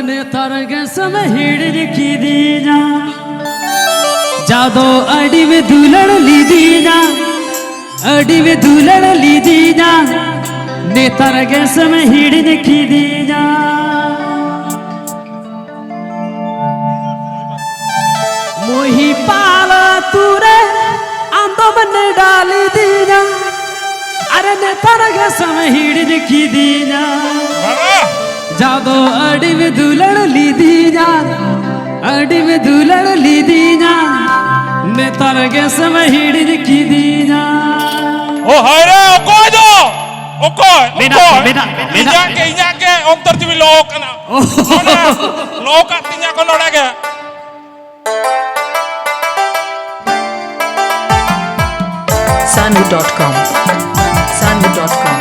ने तरगे समय हिड़ की दीना जादो अड़ी में दुलड़ ली दीना अड़ी में दुलड़ ली दीना ने तरगे समय हिड़ की दीना मोही पाला तूरे आंदो बने डाली दीना अरे ने तरगे समय हिड़ की दीना जादो अड़ी में दुलड़ ली दीना अड़ी में दुलड़ ली दीना ने तरगे समय हिड़ की दीना ओ हायरे ओको दो ओको बेटा बेटा इnya ke om tertiwi lok ana lok artinya ko noda ke Sanvu.com Sanvu.com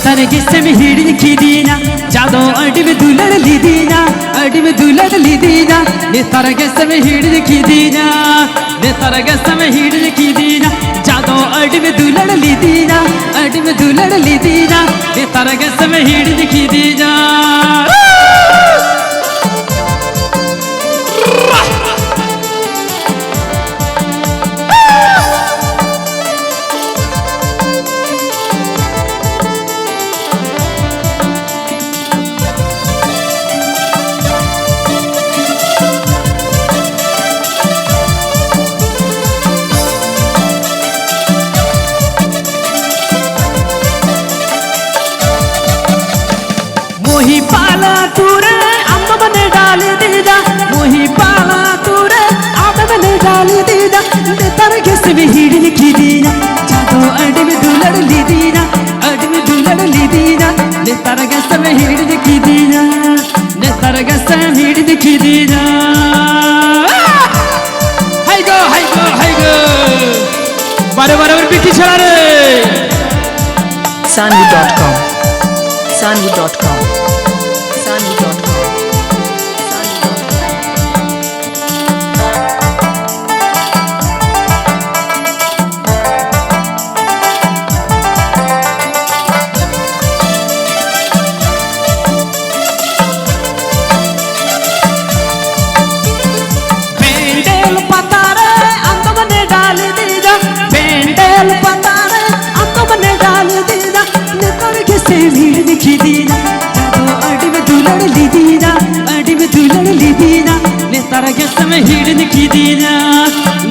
तरगे समय हिड़ की दीना जादो अड़ी में दुलड़ ली दीना अड़ी में दुलड़ ली दीना ने तरगे समय हिड़ की दीना ने तरगे समय हिड़ की दीना जादो अड़ी में दुलड़ ली दीना अड़ी में दुलड़ ली दीना ने तरगे समय हिड़ की दीना मोही पाला तूरे आंद बने डाली दीदा मोही पाला तूरे आंद बने डाली दीदा ने तरगे समय हिड़ की दीना जादो अड़ी में दुलड़ ली दीना अड़ी में दुलड़ ली दीना ने तरगे समय हिड़ की दीना ने तरगे समय हिड़ की दीना हाय गो बारे बारे बिकी छड़ा रे Sanvu.com Sanvu.com Sanvu.com पेंडेल पतारे अंत बने डाल दीदा पेंडेल पतारे अंत बने डाल दीदा ने तरगे से भीड़ की दीना जादो अड़ी में दुलड़ ली दीना अड़ी में दुलड़ ली दीना ने तरगे समय हिड़ की दीना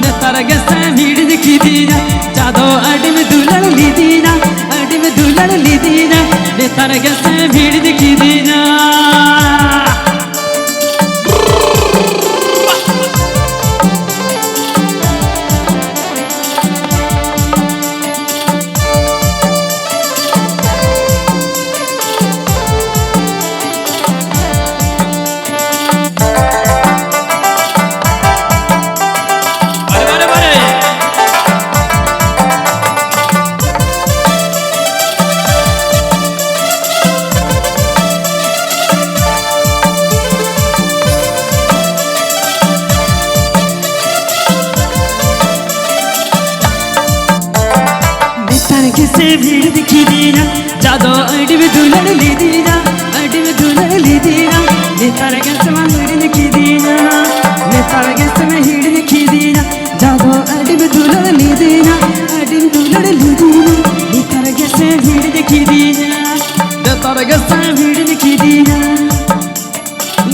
ने तरगे समय हिड़ की दीना जादो अड़ी में दुलड़ ली दीना अड़ी में दुलड़ ली दीना ने तरगे समय हिड़ की दीना से भीड़ दिखी दीना जादो अड़ी में दुलड़ ली दीना अड़ी में दुलड़ ली दीना ने तरगे समय हिड़ की दीना ने तरगे समय हिड़ की दीना जादो अड़ी में दुलड़ ली दीना अड़ी में दुलड़ ली दीना ने तरगे समय हिड़ की दीना ने तरगे समय हिड़ की दीना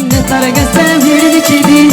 ने तरगे समय हिड़ की दीना